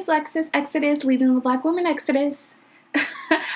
it's Lexus Exodus, leading the Black Women Exodus.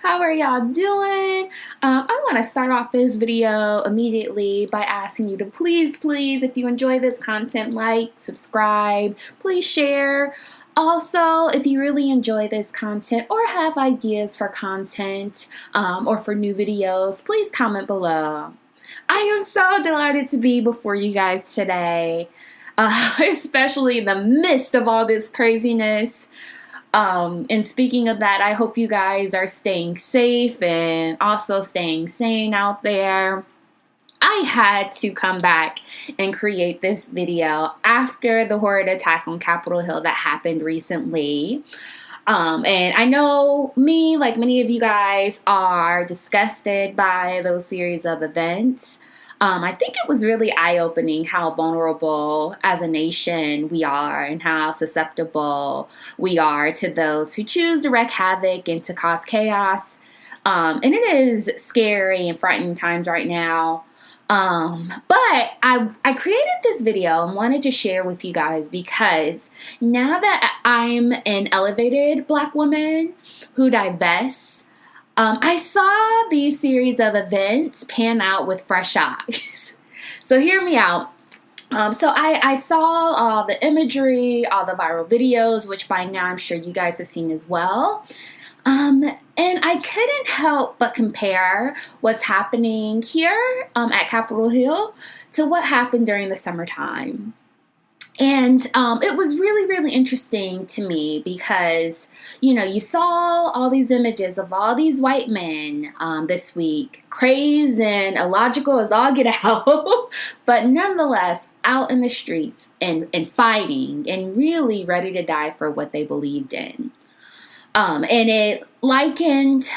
How are y'all doing? I want to start off this video immediately by asking you to please, if you enjoy this content, like, subscribe, please share. Also, if you really enjoy this content or have ideas for content or for new videos, please comment below. I am so delighted to be before you guys today, especially in the midst of all this craziness. And speaking of that, I hope you guys are staying safe and also staying sane out there. I had to come back and create this video after the horrid attack on Capitol Hill that happened recently. And I know me, like many of you guys, are disgusted by those series of events. I think it was really eye-opening how vulnerable as a nation we are and how susceptible we are to those who choose to wreak havoc and to cause chaos. And it is scary and frightening times right now. But I created this video and wanted to share with you guys because now that I'm an elevated Black woman who divests, I saw these series of events pan out with fresh eyes. So hear me out. So I saw all the imagery, all the viral videos, which by now I'm sure you guys have seen as well. And I couldn't help but compare what's happening here at Capitol Hill to what happened during the summertime. And it was really, really interesting to me because, you know, you saw all these images of all these white men this week, crazed and illogical as all get out, but nonetheless out in the streets and fighting and really ready to die for what they believed in. And it likened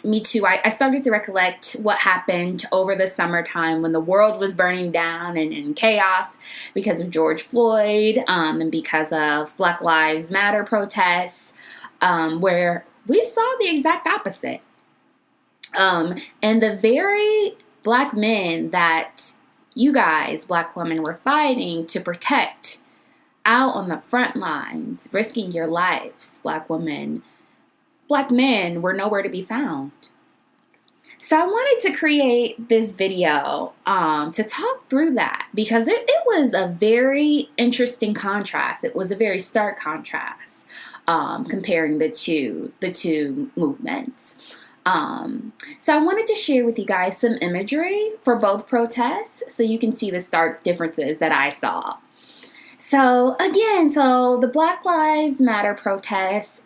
me to, I started to recollect what happened over the summertime when the world was burning down and in chaos because of George Floyd and because of Black Lives Matter protests, where we saw the exact opposite. And the very Black men that you guys, Black women, were fighting to protect out on the front lines, risking your lives, Black women, Black men were nowhere to be found. So I wanted to create this video to talk through that because it was a very interesting contrast. It was a very stark contrast comparing the two movements. So I wanted to share with you guys some imagery for both protests so you can see the stark differences that I saw. So again, the Black Lives Matter protests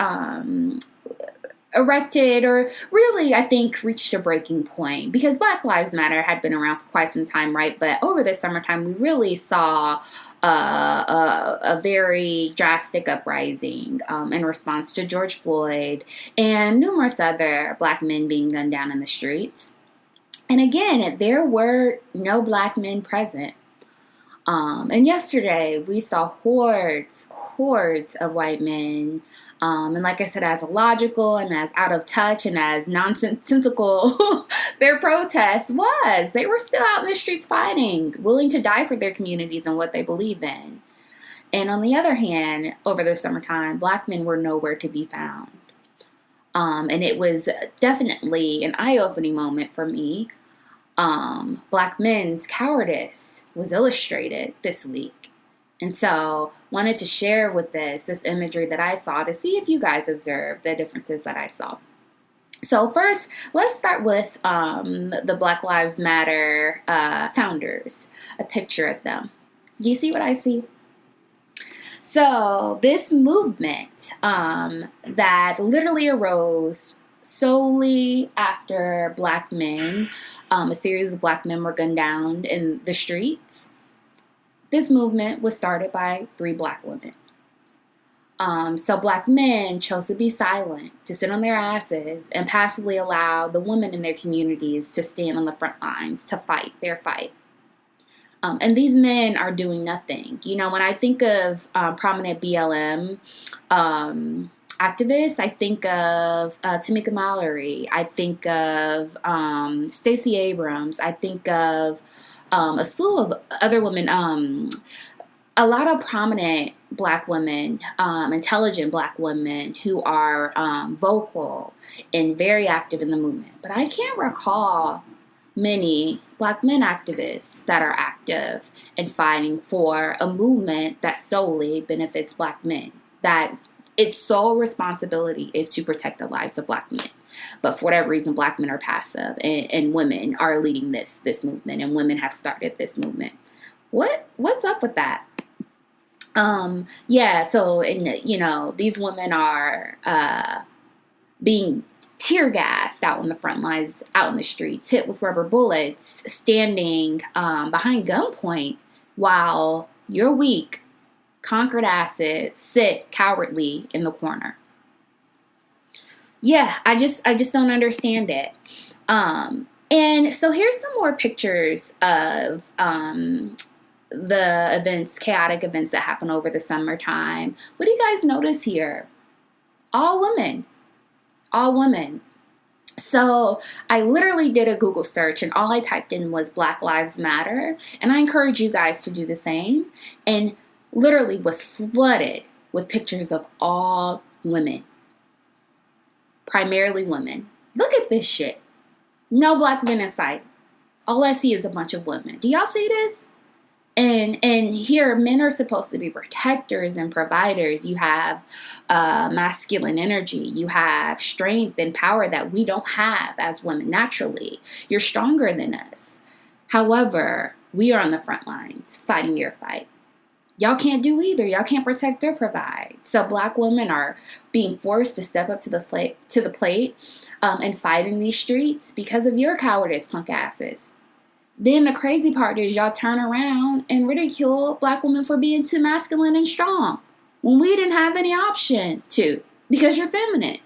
erected, or really I think reached a breaking point because Black Lives Matter had been around for quite some time, right? But over the summertime, we really saw a very drastic uprising in response to George Floyd and numerous other Black men being gunned down in the streets. And again, there were no Black men present. And yesterday we saw hordes of white men, and like I said, as illogical and as out of touch and as nonsensical their protest was. They were still out in the streets fighting, willing to die for their communities and what they believe in. And on the other hand, over the summertime, Black men were nowhere to be found. And it was definitely an eye-opening moment for me. Black men's cowardice was illustrated this week. And so wanted to share with this imagery that I saw to see if you guys observed the differences that I saw. So first, let's start with the Black Lives Matter founders, a picture of them. Do you see what I see? So this movement that literally arose solely after Black men, a series of Black men were gunned down in the streets. This movement was started by 3 Black women. So Black men chose to be silent, to sit on their asses, and passively allow the women in their communities to stand on the front lines, to fight their fight. And these men are doing nothing. You know, when I think of prominent BLM activists, I think of Tamika Mallory. I think of Stacey Abrams. I think of a slew of other women. a lot of prominent Black women, intelligent Black women who are vocal and very active in the movement. But I can't recall many Black men activists that are active and fighting for a movement that solely benefits Black men, that its sole responsibility is to protect the lives of Black men. But for whatever reason, Black men are passive, and women are leading this movement, and women have started this movement. What's up with that? So, these women are being tear gassed out on the front lines, out in the streets, hit with rubber bullets, standing behind gunpoint while your weak, conquered asses sit cowardly in the corner. Yeah, I just don't understand it. And so here's some more pictures of the events, chaotic events that happen over the summertime. What do you guys notice here? All women. All women. So I literally did a Google search, and all I typed in was Black Lives Matter. And I encourage you guys to do the same. And literally was flooded with pictures of all women. Primarily women. Look at this shit. No Black men in sight. All I see is a bunch of women. Do y'all see this? And here, men are supposed to be protectors and providers. You have masculine energy. You have strength and power that we don't have as women naturally. You're stronger than us. However, we are on the front lines fighting your fight. Y'all can't do either. Y'all can't protect or provide. So Black women are being forced to step up to the plate and fight in these streets because of your cowardice, punk asses. Then the crazy part is y'all turn around and ridicule Black women for being too masculine and strong when we didn't have any option to, because you're feminine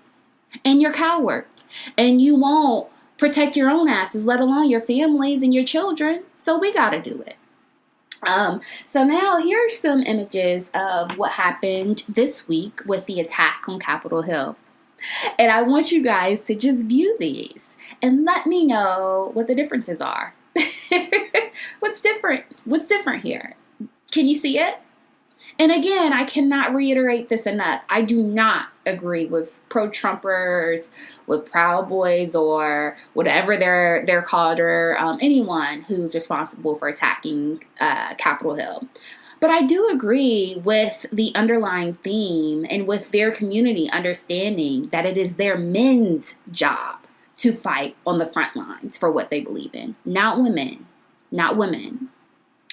and you're cowards and you won't protect your own asses, let alone your families and your children. So we got to do it. So now here's some images of what happened this week with the attack on Capitol Hill. And I want you guys to just view these and let me know what the differences are. What's different? What's different here? Can you see it? And again, I cannot reiterate this enough. I do not agree with pro-Trumpers, with Proud Boys, or whatever they're called, or anyone who's responsible for attacking Capitol Hill. But I do agree with the underlying theme and with their community understanding that it is their men's job to fight on the front lines for what they believe in, not women, not women.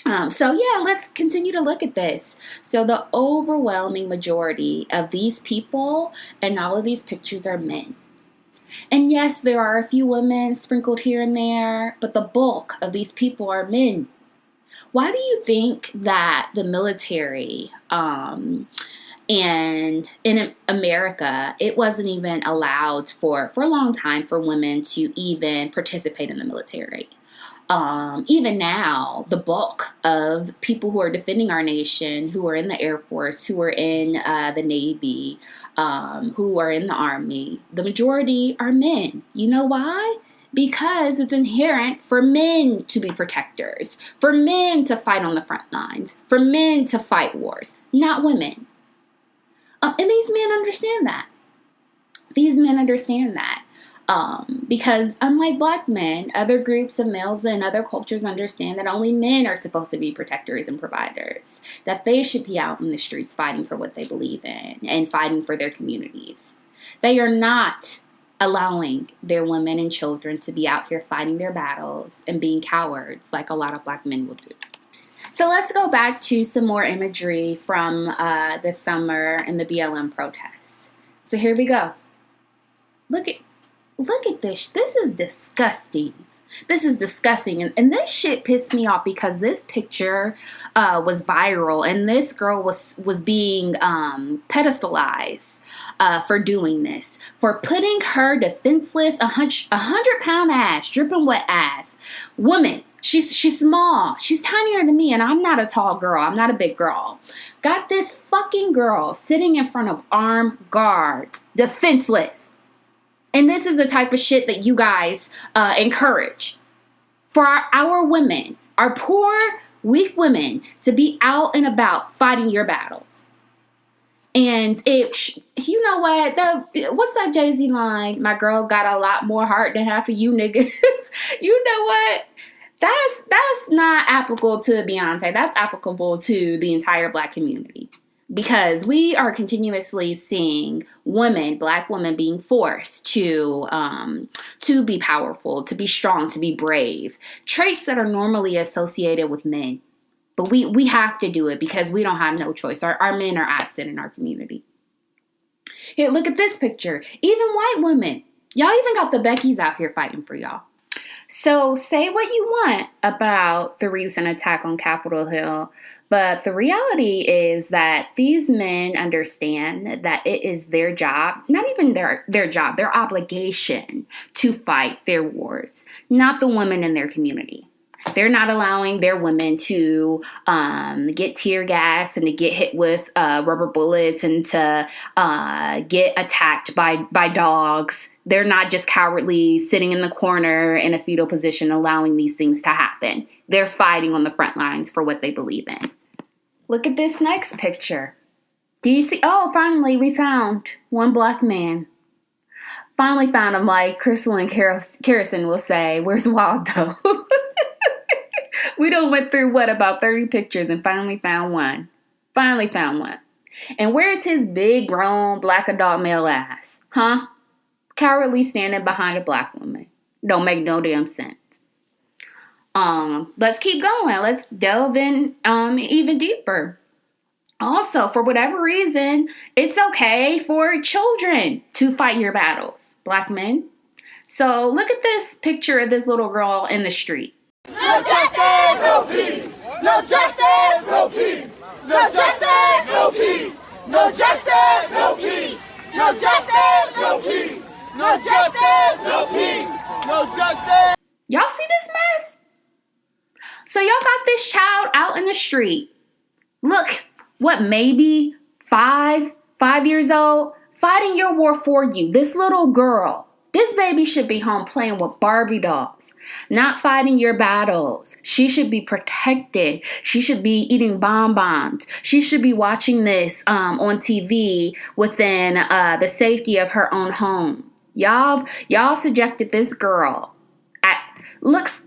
Let's continue to look at this. So the overwhelming majority of these people and all of these pictures are men. And yes, there are a few women sprinkled here and there, but the bulk of these people are men. Why do you think that the military and in America, it wasn't even allowed for a long time for women to even participate in the military? Even now, the bulk of people who are defending our nation, who are in the Air Force, who are in the Navy, who are in the Army, the majority are men. You know why? Because it's inherent for men to be protectors, for men to fight on the front lines, for men to fight wars, not women. And these men understand that. These men understand that. Because unlike Black men, other groups of males and other cultures understand that only men are supposed to be protectors and providers, that they should be out in the streets fighting for what they believe in and fighting for their communities. They are not allowing their women and children to be out here fighting their battles and being cowards like a lot of Black men will do. So let's go back to some more imagery from this summer and the BLM protests. So here we go. Look at this. This is disgusting. This is disgusting. And this shit pissed me off because this picture was viral and this girl was being pedestalized for doing this, for putting her defenseless 100-pound ass, dripping wet ass woman. She's small. She's tinier than me, and I'm not a tall girl. I'm not a big girl. Got this fucking girl sitting in front of armed guards, defenseless. And this is the type of shit that you guys encourage. For our women, our poor weak women to be out and about fighting your battles. And you know what? What's that Jay-Z line? My girl got a lot more heart than half of you niggas. You know what? That's not applicable to Beyonce. That's applicable to the entire Black community. Because we are continuously seeing women, Black women, being forced to be powerful, to be strong, to be brave. Traits that are normally associated with men. But we have to do it because we don't have no choice. Our men are absent in our community. Here, look at this picture. Even white women. Y'all even got the Beckys out here fighting for y'all. So say what you want about the recent attack on Capitol Hill, but the reality is that these men understand that it is their job, not even their job, their obligation to fight their wars, not the women in their community. They're not allowing their women to get tear gas and to get hit with rubber bullets and to get attacked by dogs. They're not just cowardly sitting in the corner in a fetal position allowing these things to happen. They're fighting on the front lines for what they believe in. Look at this next picture. Do you see? Oh, finally we found one Black man. Finally found him, like Crystal and Kerrison will say. Where's Waldo? We done went through, about 30 pictures and finally found one. Finally found one. And where's his big, grown, Black adult male ass? Huh? Cowardly standing behind a Black woman. Don't make no damn sense. Let's keep going. Let's delve in even deeper. Also, for whatever reason, it's okay for children to fight your battles. Black men. So look at this picture of this little girl in the street. No justice, no peace. No justice, no peace. No justice, no peace. No justice, no peace. No justice, no peace. No justice, no peace. No justice. Y'all see this mess? So y'all got this child out in the street. Look, what, maybe 5 years old, fighting your war for you. This little girl. This baby should be home playing with Barbie dolls, not fighting your battles. She should be protected. She should be eating bonbons. She should be watching this on TV within the safety of her own home. Y'all subjected this girl, looks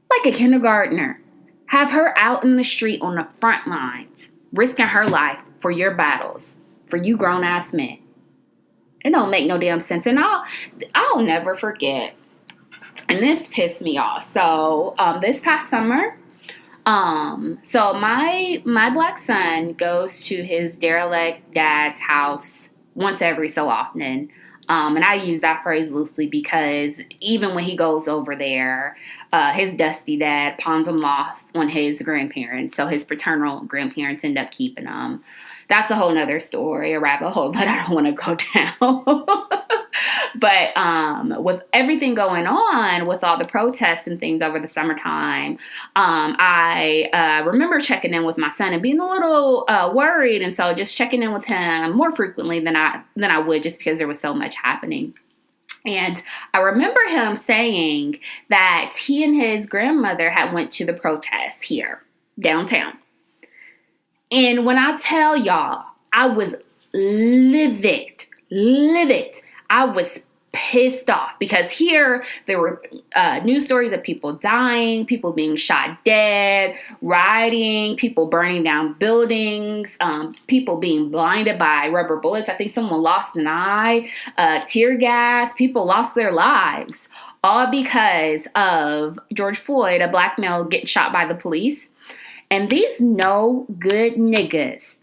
like a kindergartner. Have her out in the street on the front lines, risking her life for your battles, for you grown-ass men. It don't make no damn sense. And I'll never forget. And this pissed me off. So this past summer, so my Black son goes to his derelict dad's house once every so often. And I use that phrase loosely because even when he goes over there, his dusty dad pawns him off on his grandparents. So his paternal grandparents end up keeping him. That's a whole nother story, a rabbit hole that I don't want to go down. But with everything going on, with all the protests and things over the summertime, I remember checking in with my son and being a little worried. And so just checking in with him more frequently than I would, just because there was so much happening. And I remember him saying that he and his grandmother had went to the protests here downtown. And when I tell y'all, I was livid. I was pissed off because here there were news stories of people dying, people being shot dead, rioting, people burning down buildings, people being blinded by rubber bullets. I think someone lost an eye, tear gas. People lost their lives, all because of George Floyd, a Black male, getting shot by the police. And these no good niggas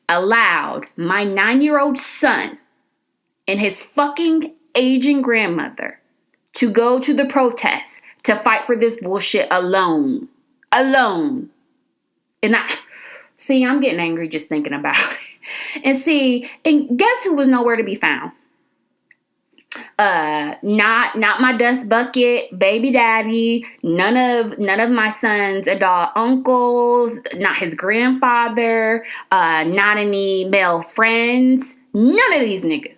allowed my 9-year-old son and his fucking aging grandmother to go to the protests to fight for this bullshit alone. And I'm getting angry just thinking about it. And guess who was nowhere to be found? Not my dust bucket, baby daddy, none of my son's adult uncles, not his grandfather, not any male friends, none of these niggas.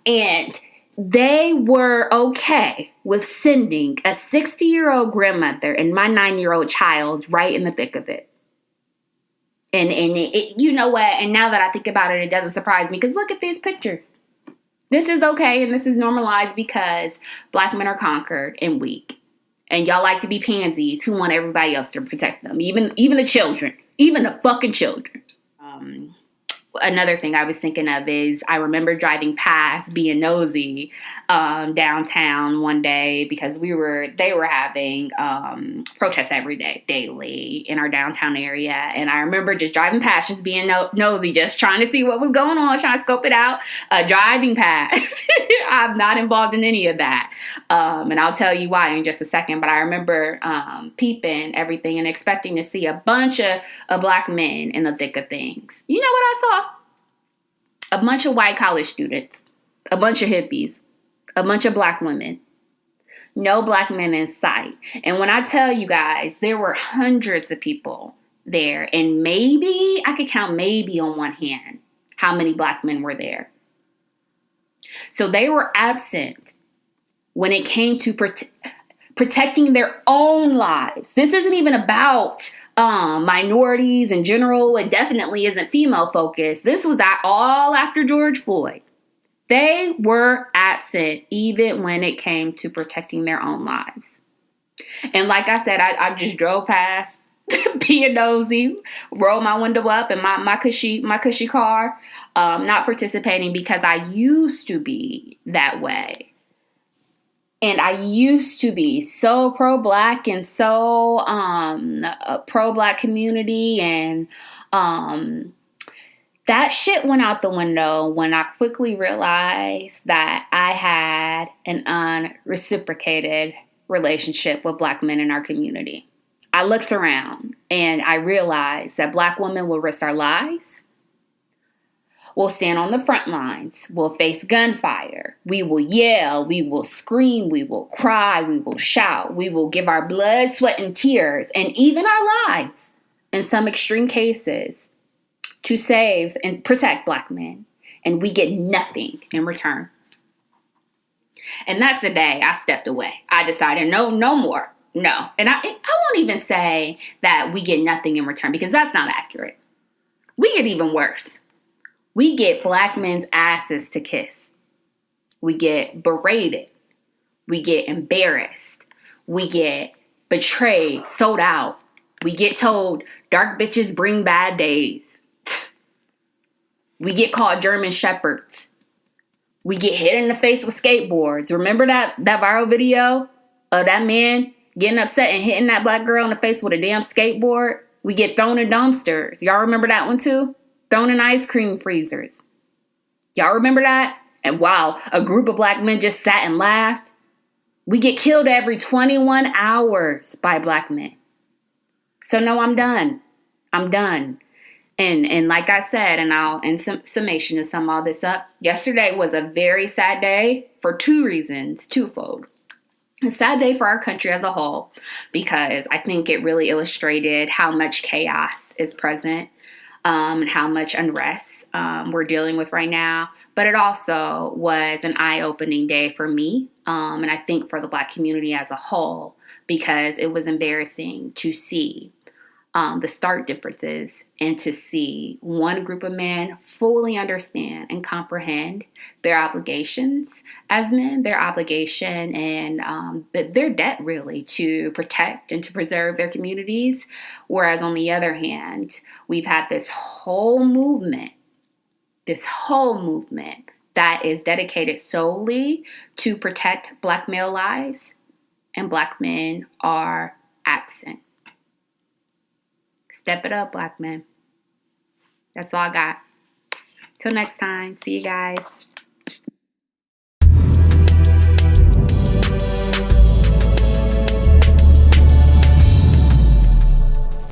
And they were okay with sending a 60-year-old grandmother and my 9-year-old child right in the thick of it. And you know what? And now that I think about it, it doesn't surprise me because look at these pictures. This is okay and this is normalized because Black men are conquered and weak. And y'all like to be pansies who want everybody else to protect them. Even the children. Even the fucking children. Another thing I was thinking of is I remember driving past, being nosy, downtown one day because they were having protests every day, daily in our downtown area. And I remember just driving past, just being nosy, just trying to see what was going on, trying to scope it out, driving past. I'm not involved in any of that. And I'll tell you why in just a second. But I remember peeping everything and expecting to see a bunch of Black men in the thick of things. You know what I saw? A bunch of white college students, a bunch of hippies, a bunch of Black women, no Black men in sight. And when I tell you guys, there were hundreds of people there, and maybe, I could count maybe on one hand how many Black men were there. So they were absent when it came to protecting their own lives. This isn't even about minorities in general. It definitely isn't female focused. This was all after George Floyd. They were absent even when it came to protecting their own lives. And like I said, I just drove past, being nosy, rolled my window up in my cushy car, not participating because I used to be that way. And I used to be so pro-Black and so pro-Black community. And that shit went out the window when I quickly realized that I had an unreciprocated relationship with Black men in our community. I looked around and I realized that Black women will risk our lives. We'll stand on the front lines. We'll face gunfire. We will yell. We will scream. We will cry. We will shout. We will give our blood, sweat, and tears, and even our lives, in some extreme cases, to save and protect Black men. And we get nothing in return. And that's the day I stepped away. I decided no more. No. And I won't even say that we get nothing in return because that's not accurate. We get even worse. We get Black men's asses to kiss. We get berated. We get embarrassed. We get betrayed, sold out. We get told dark bitches bring bad days. We get called German shepherds. We get hit in the face with skateboards. Remember that viral video of that man getting upset and hitting that Black girl in the face with a damn skateboard? We get thrown in dumpsters. Y'all remember that one too? Thrown in ice cream freezers. Y'all remember that? And wow, a group of Black men just sat and laughed. We get killed every 21 hours by Black men. So no, I'm done. I'm done. And like I said, and I'll in summation to sum all this up, yesterday was a very sad day for two reasons, twofold. A sad day for our country as a whole, because I think it really illustrated how much chaos is present. And how much unrest we're dealing with right now. But it also was an eye-opening day for me, and I think for the Black community as a whole, because it was embarrassing to see the stark differences and to see one group of men fully understand and comprehend their obligations as men, their obligation and their debt really to protect and to preserve their communities. Whereas on the other hand, we've had this whole movement that is dedicated solely to protect Black male lives, and Black men are absent. Step it up, Black men. That's all I got. Till next time. See you guys.